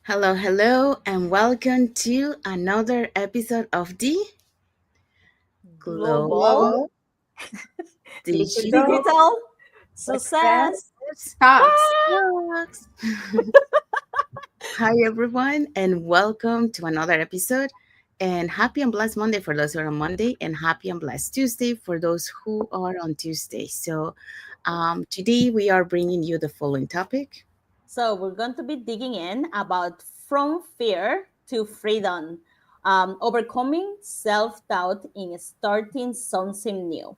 Hello, hello, and welcome to another episode of the Global Global Global Digital Digital digital Success success Talks. Talks. Hi, everyone, and welcome to another episode. And happy and blessed Monday for those who are on Monday, and happy and blessed Tuesday for those who are on Tuesday. Today we are bringing you the following topic. So we're going to be digging in about from fear to freedom, overcoming self-doubt in starting something new.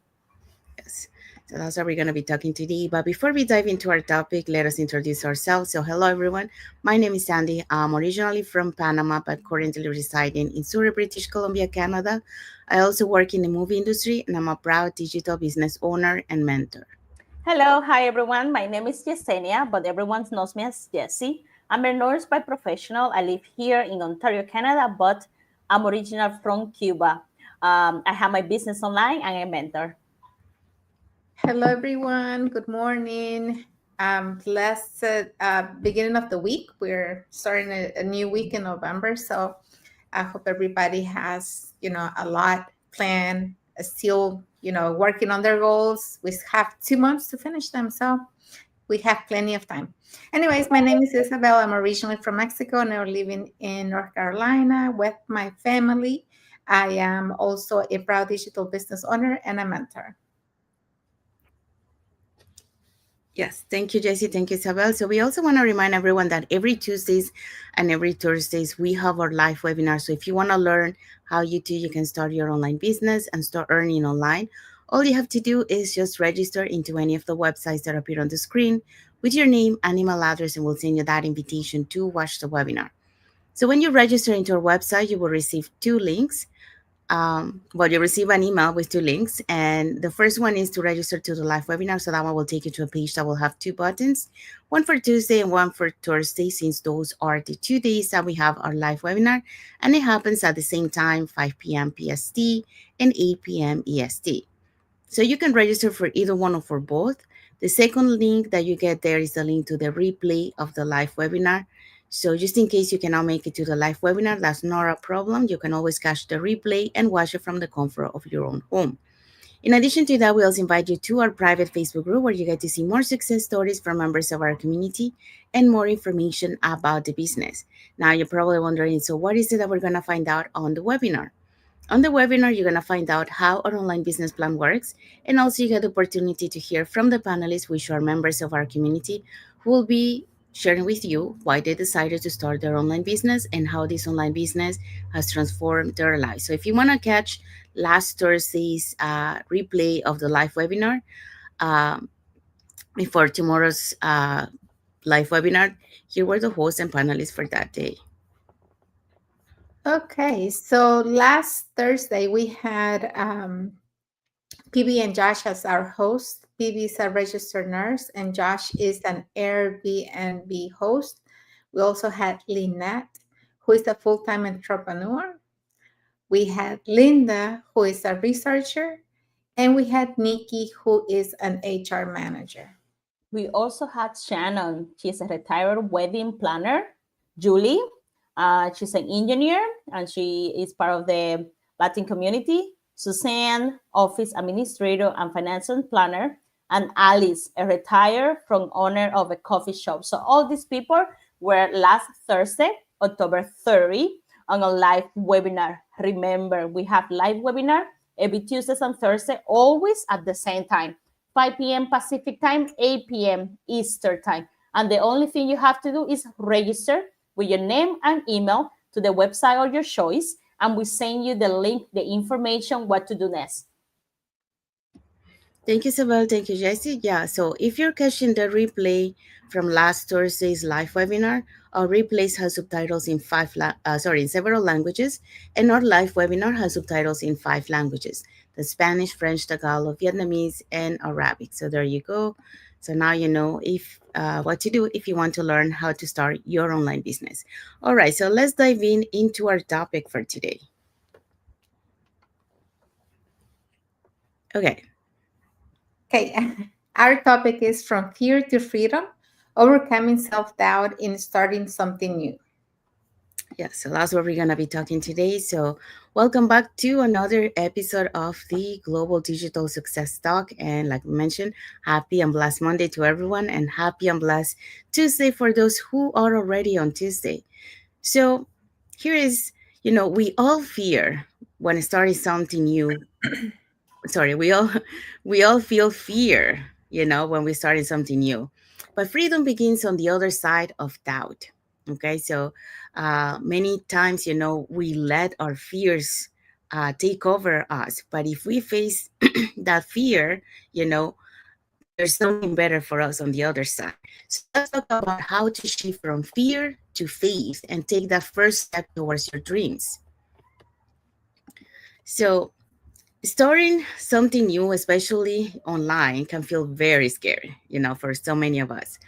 Yes. So that's what we're going to be talking today. But before we dive into our topic, let us introduce ourselves. So, hello, everyone. My name is Sandy. I'm originally from Panama, but currently residing in Surrey, British Columbia, Canada. I also work in the movie industry, and I'm a proud digital business owner and mentor. Hello, hi everyone. My name is Yesenia, but everyone knows me as Jessie. I'm a nurse by professional. I live here in Ontario, Canada, but I'm original from Cuba. I have my business online and a mentor. Hello, everyone. Good morning. Blessed beginning of the week. We're starting a new week in November, so I hope everybody has a lot planned. Still, working on their goals. We have 2 months to finish them, so we have plenty of time. Anyways, my name is Isabel. I'm originally from Mexico, now living in North Carolina with my family. I am also a proud digital business owner and a mentor. Yes, thank you, Jessie. Thank you, Isabel. So we also want to remind everyone that every Tuesdays and every Thursdays we have our live webinar. So if you want to learn how you can start your online business and start earning online, all you have to do is just register into any of the websites that appear on the screen with your name and email address, and we'll send you that invitation to watch the webinar. So when you register into our website, you will receive two links. You receive an email with two links, and the first one is to register to the live webinar. So that one will take you to a page that will have two buttons, one for Tuesday and one for Thursday, since those are the 2 days that we have our live webinar, and it happens at the same time, 5 p.m. PST and 8 p.m. EST. So you can register for either one or for both. The second link that you get there is the link to the replay of the live webinar. So just in case you cannot make it to the live webinar, that's not a problem. You can always catch the replay and watch it from the comfort of your own home. In addition to that, we also invite you to our private Facebook group where you get to see more success stories from members of our community and more information about the business. Now, you're probably wondering, so what is it that we're going to find out on the webinar? On the webinar, you're going to find out how our online business plan works, and also you get the opportunity to hear from the panelists, which are members of our community, who will be sharing with you why they decided to start their online business and how this online business has transformed their lives. So if you want to catch last Thursday's replay of the live webinar um, before tomorrow's live webinar, here were the hosts and panelists for that day. Okay, so last Thursday we had PB and Josh as our host. PB is a registered nurse, and Josh is an Airbnb host. We also had Lynette, who is a full time entrepreneur. We had Linda, who is a researcher, and we had Nikki, who is an HR manager. We also had Shannon. She's a retired wedding planner. Julie, she's an engineer and she is part of the Latin community. Suzanne, office administrator and financial planner. And Alice, a retired from owner of a coffee shop. So all these people were last Thursday, October 30, on a live webinar. Remember, we have live webinar every Tuesdays and Thursday, always at the same time. 5 p.m. Pacific time, 8 p.m. Eastern time. And the only thing you have to do is register with your name and email to the website of your choice, and we send you the link, the information, what to do next. Thank you, Isabel. Thank you, Jessie. Yeah, so if you're catching the replay from last Thursday's live webinar, our replays has subtitles in in several languages, and our live webinar has subtitles in 5 languages: the Spanish, French, Tagalog, Vietnamese, and Arabic. So there you go. So now you know if what to do if you want to learn how to start your online business. All right, so let's dive into our topic for today. Okay. Okay, our topic is from fear to freedom, overcoming self doubt in starting something new. Yeah, so that's what we're going to be talking today. So, welcome back to another episode of the Global Digital Success Talk. And like we mentioned, happy and blessed Monday to everyone, and happy and blessed Tuesday for those who are already on Tuesday. So, here is, we all fear when starting something new. Sorry, we all feel fear, when we starting something new, but freedom begins on the other side of doubt. Okay, so many times, we let our fears take over us, but if we face that fear, you know there's something better for us on the other side. So let's talk about how to shift from fear to faith and take that first step towards your dreams. So starting something new, especially online, can feel very scary, for so many of us.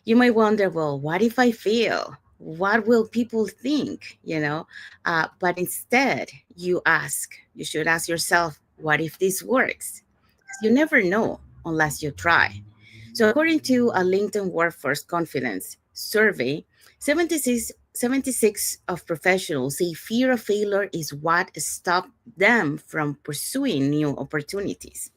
You might wonder, well, what if I fail? What will people think? But instead, you should ask yourself, what if this works? You never know unless you try. So, according to a LinkedIn Workforce Confidence survey, 76 of professionals say fear of failure is what stopped them from pursuing new opportunities.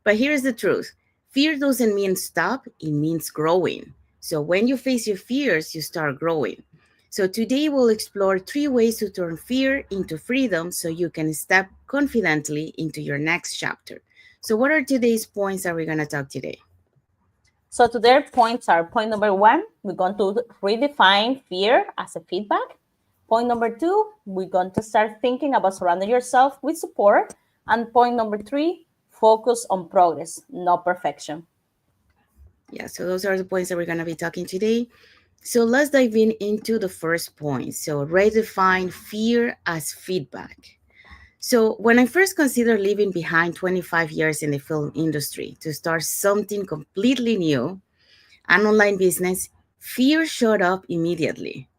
But here's the truth: fear doesn't mean stop, it means growing. So, when you face your fears, you start growing. So, today we'll explore 3 ways to turn fear into freedom so you can step confidently into your next chapter. So, what are today's points that we're going to talk today? So to their points are point number one, we're going to redefine fear as a feedback. Point number two, we're going to start thinking about surrounding yourself with support. And point number three, focus on progress, not perfection. Yeah, so those are the points that we're going to be talking today. So let's dive into the first point. So redefine fear as feedback. So when I first considered leaving behind 25 years in the film industry to start something completely new, an online business, fear showed up immediately.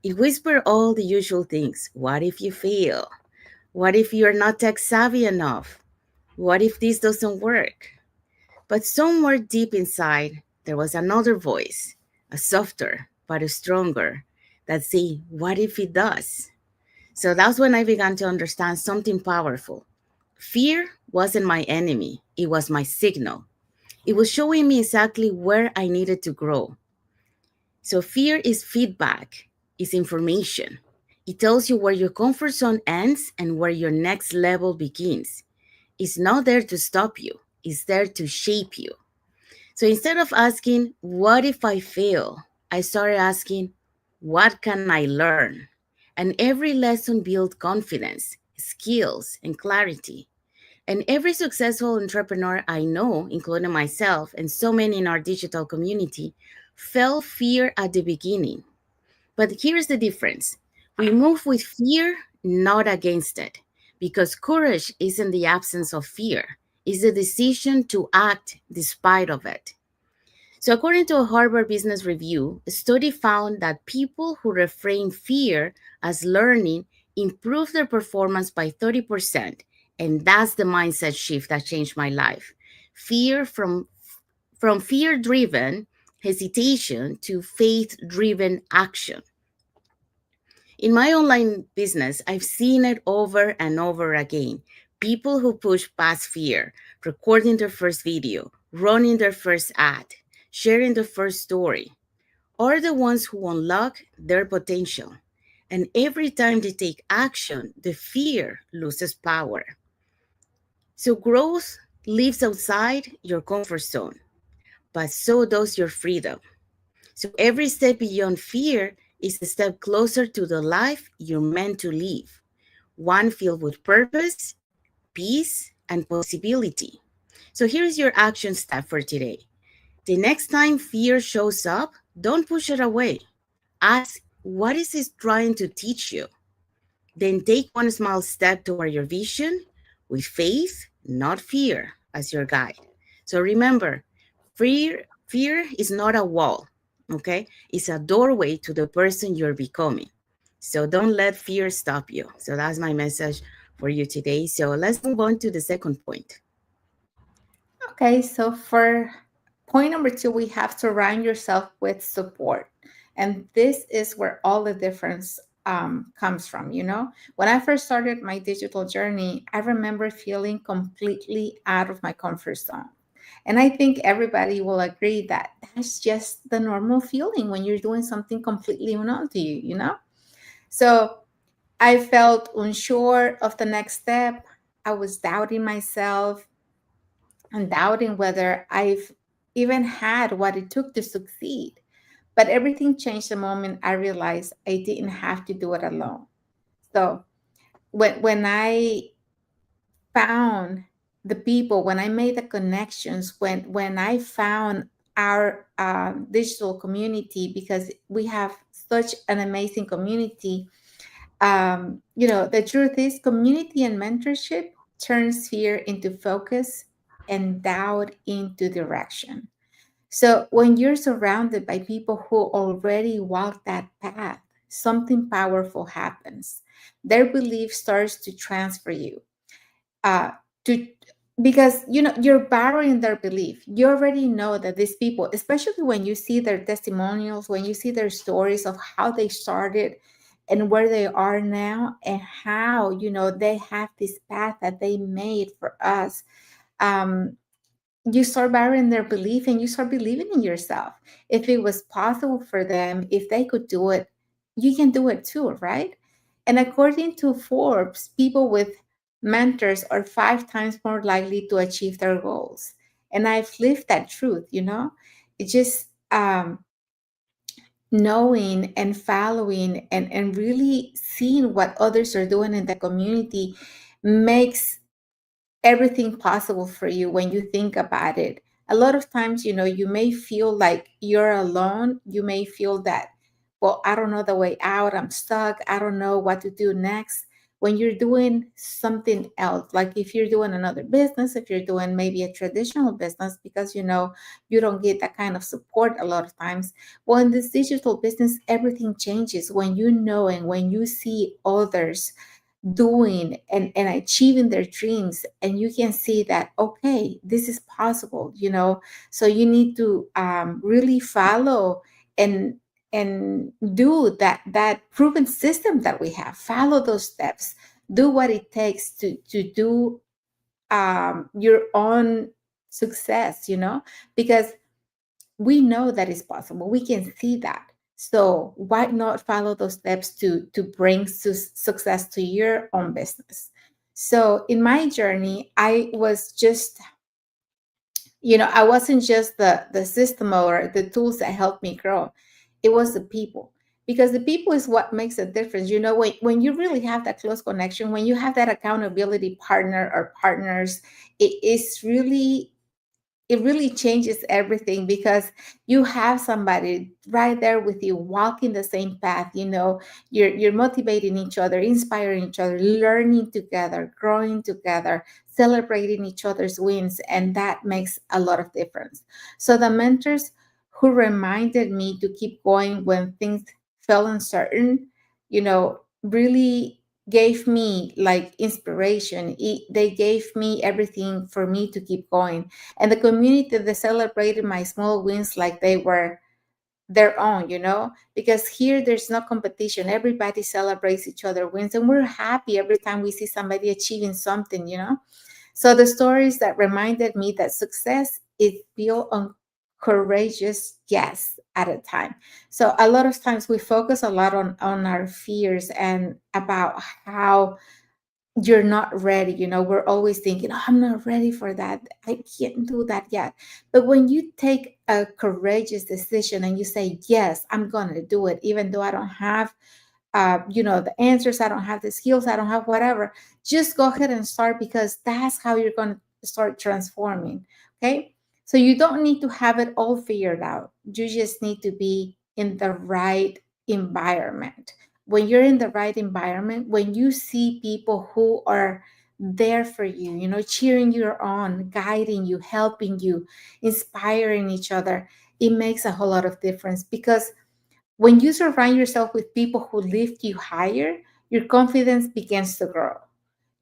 It whispered all the usual things. What if you fail? What if you're not tech savvy enough? What if this doesn't work? But somewhere deep inside, there was another voice, a softer but a stronger, that said, what if it does? So that's when I began to understand something powerful. Fear wasn't my enemy, it was my signal. It was showing me exactly where I needed to grow. So fear is feedback, is information. It tells you where your comfort zone ends and where your next level begins. It's not there to stop you, it's there to shape you. So instead of asking, what if I fail? I started asking, what can I learn? And every lesson built confidence, skills, and clarity. And every successful entrepreneur I know, including myself and so many in our digital community, felt fear at the beginning. But here's the difference: we move with fear, not against it. Because courage isn't the absence of fear, it's the decision to act despite of it. So, according to a Harvard Business Review, a study found that people who reframe fear as learning improve their performance by 30%. And that's the mindset shift that changed my life. Fear from fear driven hesitation to faith driven action. In my online business, I've seen it over and over again. People who push past fear, recording their first video, running their first ad, sharing the first story, are the ones who unlock their potential. And every time they take action, the fear loses power. So growth lives outside your comfort zone, but so does your freedom. So every step beyond fear is a step closer to the life you're meant to live, one filled with purpose, peace, and possibility. So here's your action step for today. The next time fear shows up, don't push it away. Ask, what is it trying to teach you? Then take one small step toward your vision with faith, not fear, as your guide. So remember, fear is not a wall, okay? It's a doorway to the person you're becoming. So don't let fear stop you. So that's my message for you today. So let's move on to the second point. Okay, so for point number two, we have to surround yourself with support. And this is where all the difference comes from. When I first started my digital journey, I remember feeling completely out of my comfort zone. And I think everybody will agree that that's just the normal feeling when you're doing something completely unknown to you. So I felt unsure of the next step. I was doubting myself and doubting whether I've even had what it took to succeed. But everything changed the moment I realized I didn't have to do it alone. So when I found the people, when I made the connections, when I found our digital community, because we have such an amazing community. The truth is, community and mentorship turns fear into focus and doubt into direction. So when you're surrounded by people who already walk that path, something powerful happens. Their belief starts to transfer you uh, to because you're borrowing their belief. You already know that these people, especially when you see their testimonials, when you see their stories of how they started and where they are now, and how they have this path that they made for us. Um, you start borrowing their belief, and you start believing in yourself. If it was possible for them, if they could do it, you can do it too, right? And according to Forbes, people with mentors are 5 times more likely to achieve their goals. And I've lived that truth. It just knowing and following and really seeing what others are doing in the community makes everything possible for you when you think about it. A lot of times, you may feel like you're alone. You may feel that, well, I don't know the way out. I'm stuck. I don't know what to do next. When you're doing something else, like if you're doing another business, if you're doing maybe a traditional business, because you don't get that kind of support a lot of times. Well, in this digital business, everything changes when you know and when you see others doing and achieving their dreams, and you can see that, okay, this is possible. So you need to really follow and do that proven system that we have. Follow those steps. Do what it takes to do your own success, because we know that it's possible. We can see that. So why not follow those steps to bring success to your own business? So in my journey, I wasn't just the system or the tools that helped me grow. It was the people. Because the people is what makes a difference. When you really have that close connection, when you have that accountability partner or partners, it really changes everything, because you have somebody right there with you walking the same path. You're motivating each other, inspiring each other, learning together, growing together, celebrating each other's wins, and that makes a lot of difference. So the mentors who reminded me to keep going when things felt uncertain, really gave me like inspiration. They gave me everything for me to keep going. And the community, they celebrated my small wins like they were their own, because here there's no competition. Everybody celebrates each other wins, and we're happy every time we see somebody achieving something. So the stories that reminded me that success is built on courageous yes at a time. So a lot of times we focus a lot on our fears and about how you're not ready. We're always thinking, oh, I'm not ready for that. I can't do that yet. But when you take a courageous decision and you say, yes, I'm going to do it, even though I don't have the answers, I don't have the skills, I don't have whatever, just go ahead and start, because that's how you're going to start transforming. Okay. So you don't need to have it all figured out. You just need to be in the right environment. When you're in the right environment, when you see people who are there for you, cheering you on, guiding you, helping you, inspiring each other, it makes a whole lot of difference. Because when you surround yourself with people who lift you higher, your confidence begins to grow.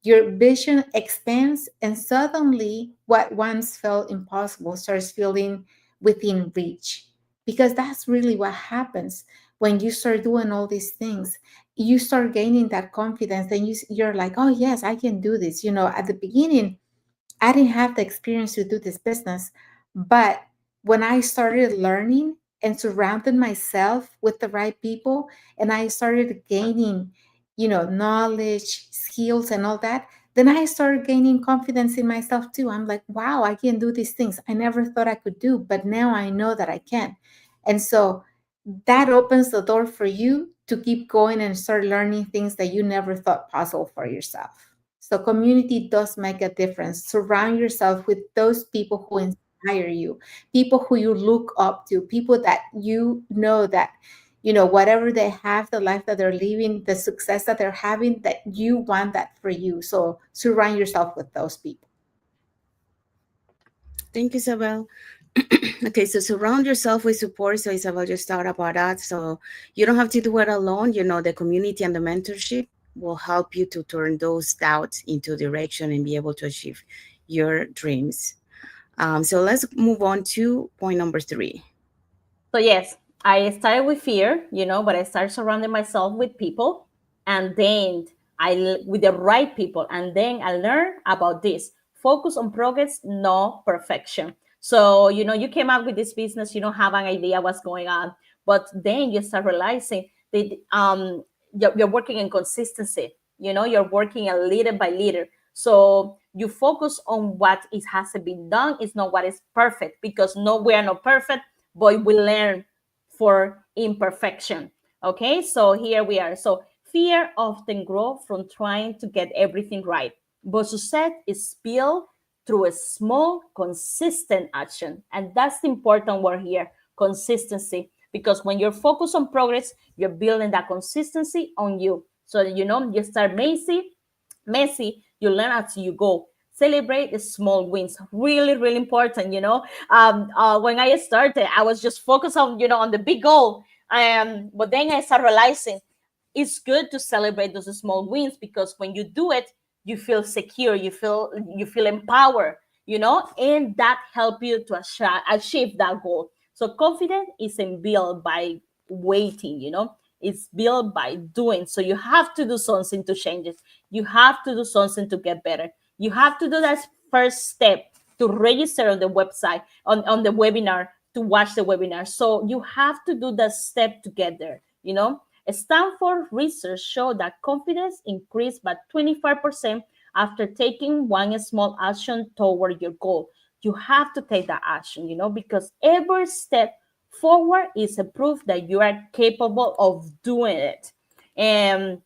Your vision expands, and suddenly what once felt impossible starts feeling within reach. Because that's really what happens when you start doing all these things, you start gaining that confidence, and you're like, oh yes, I can do this. At the beginning, I didn't have the experience to do this business, but when I started learning and surrounded myself with the right people, and I started gaining, knowledge, skills, and all that, then I started gaining confidence in myself too. I'm like, wow, I can do these things I never thought I could do, but now I know that I can. And so that opens the door for you to keep going and start learning things that you never thought possible for yourself. So community does make a difference. Surround yourself with those people who inspire you, people who you look up to, people that that, whatever they have, the life that they're living, the success that they're having, that you want that for you. So surround yourself with those people. Thank you, Isabel. Okay, so surround yourself with support. So Isabel just thought about that. So you don't have to do it alone. The community and the mentorship will help you to turn those doubts into direction and be able to achieve your dreams. So let's move on to point number 3. So yes, I started with fear, but I started surrounding myself with people, and then with the right people, and then I learned about this. Focus on progress, no perfection. So you came up with this business, you don't have an idea what's going on, but then you start realizing that you're working in consistency. You're working a little by little. So you focus on what it has to be done. It's not what is perfect, because no, we are not perfect, but we learn for imperfection. Okay, so here we are. So fear often grows from trying to get everything right, but success is built through a small, consistent action. And that's the important word here, consistency. Because when you're focused on progress, you're building that consistency on you. So, you start messy, you learn as you go. Celebrate the small wins. Really, really important. When I started, I was just focused on on the big goal. But then I started realizing it's good to celebrate those small wins, because when you do it, you feel secure, you feel empowered, and that help you to achieve that goal. So confidence isn't built by waiting, it's built by doing. So you have to do something to change it. You have to do something to get better. You have to do that first step to register on the website, on the webinar, to watch the webinar. So you have to do that step to get there. Stanford research showed that confidence increased by 25% after taking one small action toward your goal. You have to take that action, because every step forward is a proof that you are capable of doing it. And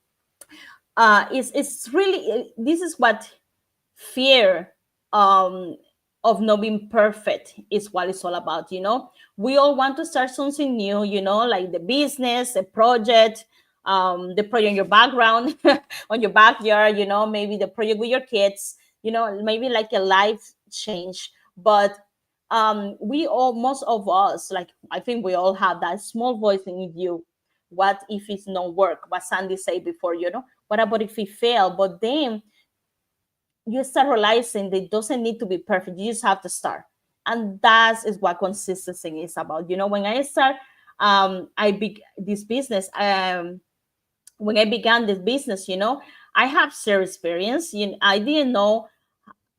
it's really, this is what fear of not being perfect is what it's all about. We all want to start something new, like the business, a project, the project in your background, on your backyard, maybe the project with your kids, maybe like a life change. But we all, most of us, like, I think we all have that small voice in you. What if it's not work? What Sandy said before, what about if it fail? But then you start realizing that it doesn't need to be perfect. You just have to start. And that is what consistency is about. When I start, this business, when I began this business, I have zero experience. I didn't know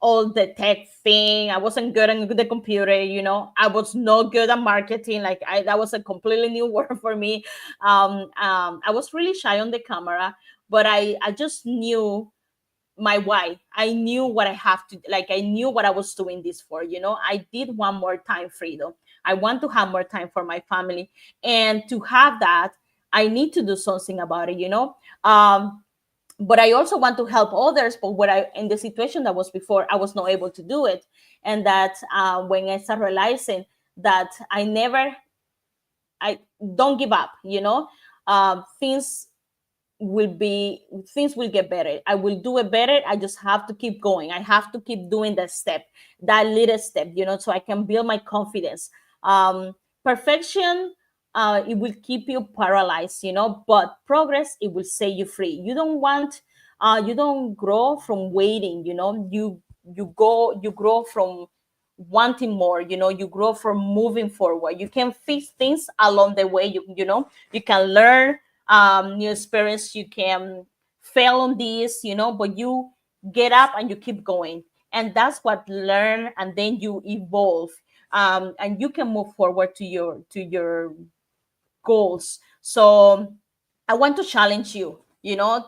all the tech thing. I wasn't good on the computer. I was not good at marketing. Like, that was a completely new word for me. I was really shy on the camera, but I just knew my why. I knew what I have to, like, I knew what I was doing this for. I did want more time freedom. I want to have more time for my family, and to have that, I need to do something about it. But I also want to help others. But what I, in the situation that was before, I was not able to do it. And that when I started realizing that I don't give up. Things things will get better. I will do it better. I just have to keep going. I have to keep doing that step, that little step, so I can build my confidence. Perfection, it will keep you paralyzed, but progress, it will set you free. You don't grow from waiting, you grow from wanting more. You grow from moving forward. You can fix things along the way. You can learn new experience. You can fail on this, but you get up and you keep going. And that's what learn, and then you evolve, and you can move forward to your goals. So I want to challenge you.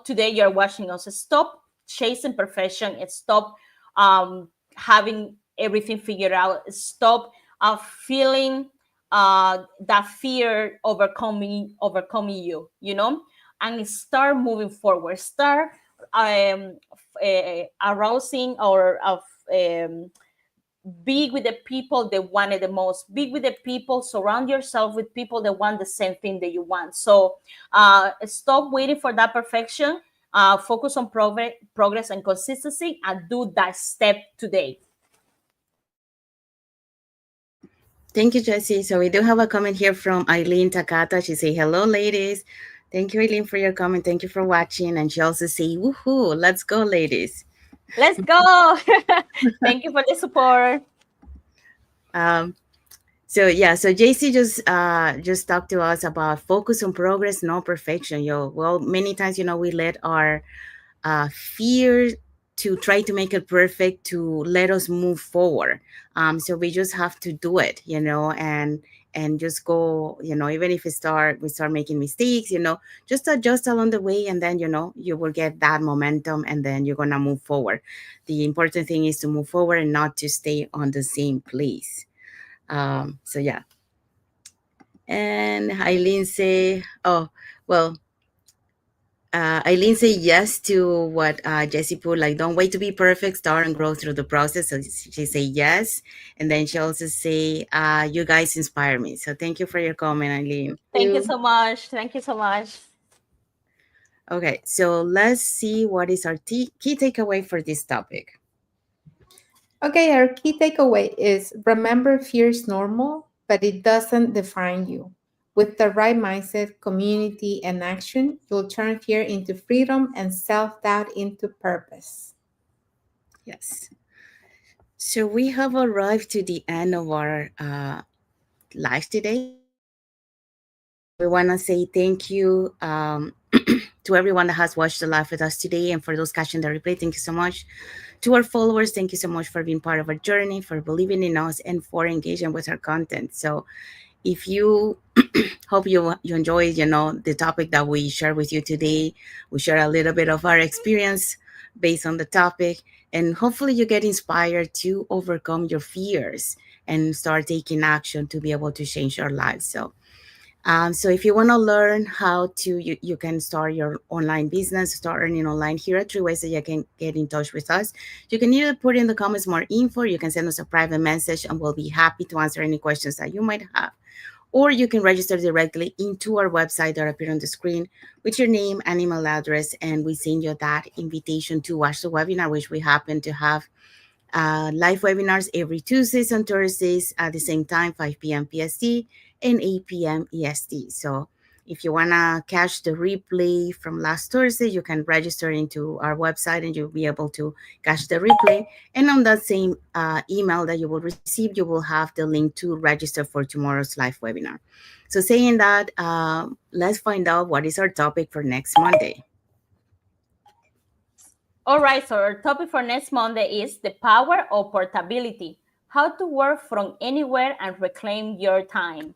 Today you're watching us. Stop chasing perfection and stop having everything figured out. Stop feeling that fear overcoming you, and start moving forward. Start arousing or of be with the people that want it the most. Be with the people. Surround yourself with people that want the same thing that you want. So stop waiting for that perfection. Focus on progress and consistency, and do that step today. Thank you, Jessie. So we do have a comment here from Eileen Takata. She say, "Hello, ladies." Thank you, Eileen, for your comment. Thank you for watching. And she also say, "Woohoo! Let's go, ladies." Let's go. Thank you for the support. Um, so yeah, so JC just talked to us about focus on progress, no perfection. Well, many times we let our fear to try to make it perfect to let us move forward. So we just have to do it, and just go, even if we start making mistakes, just adjust along the way, and then you will get that momentum, and then you're gonna move forward. The important thing is to move forward and not to stay on the same place. So yeah. And Eileen say, oh, well, Eileen say yes to what Jessie put, like, don't wait to be perfect, start and grow through the process. So she say yes. And then she also say, you guys inspire me. So thank you for your comment, Eileen. Thank you so much. Thank you so much. Okay, so let's see what is our key takeaway for this topic. Okay, our key takeaway is remember fear is normal, but it doesn't define you. With the right mindset, community, and action, you'll turn fear into freedom and self doubt into purpose. Yes. So we have arrived to the end of our live today. So we want to say thank you to everyone that has watched the live with us today, and for those catching the replay, thank you so much. To our followers, thank you so much for being part of our journey, for believing in us, and for engaging with our content. So if you hope you enjoy the topic that we share with you today. We share a little bit of our experience based on the topic, and hopefully you get inspired to overcome your fears and start taking action to be able to change your life. So if you want to learn how to, you can start your online business, start earning online. Here are three ways that you can get in touch with us. You can either put in the comments more info, you can send us a private message, and we'll be happy to answer any questions that you might have. Or you can register directly into our website that appear on the screen with your name and email address, and we send you that invitation to watch the webinar, which we happen to have live webinars every Tuesdays and Thursdays at the same time, 5 p.m. PST and 8 p.m. EST. So if you want to catch the replay from last Thursday, you can register into our website and you'll be able to catch the replay. And on that same email that you will receive, you will have the link to register for tomorrow's live webinar. So saying that, let's find out what is our topic for next Monday. All right, so our topic for next Monday is the power of portability. How to work from anywhere and reclaim your time.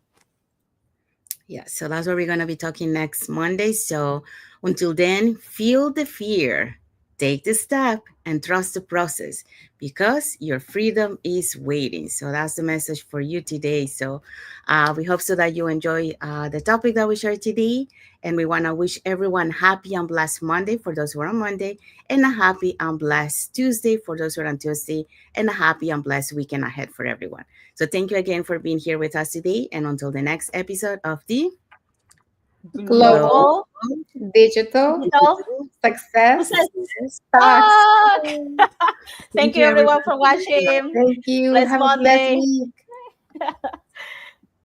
Yeah, so that's what we're going to be talking next Monday. So until then, feel the fear, take the step, and trust the process because your freedom is waiting. So that's the message for you today. So we hope so that you enjoy the topic that we shared today. And we want to wish everyone happy and blessed Monday for those who are on Monday, and a happy and blessed Tuesday for those who are on Tuesday, and a happy and blessed weekend ahead for everyone. So thank you again for being here with us today. And until the next episode of the Global, Global digital, Digital success, Success talks. Talk. Thank Thank you, you, everyone. everyone, for watching. Thank you. Bless Have a blessed Monday. week.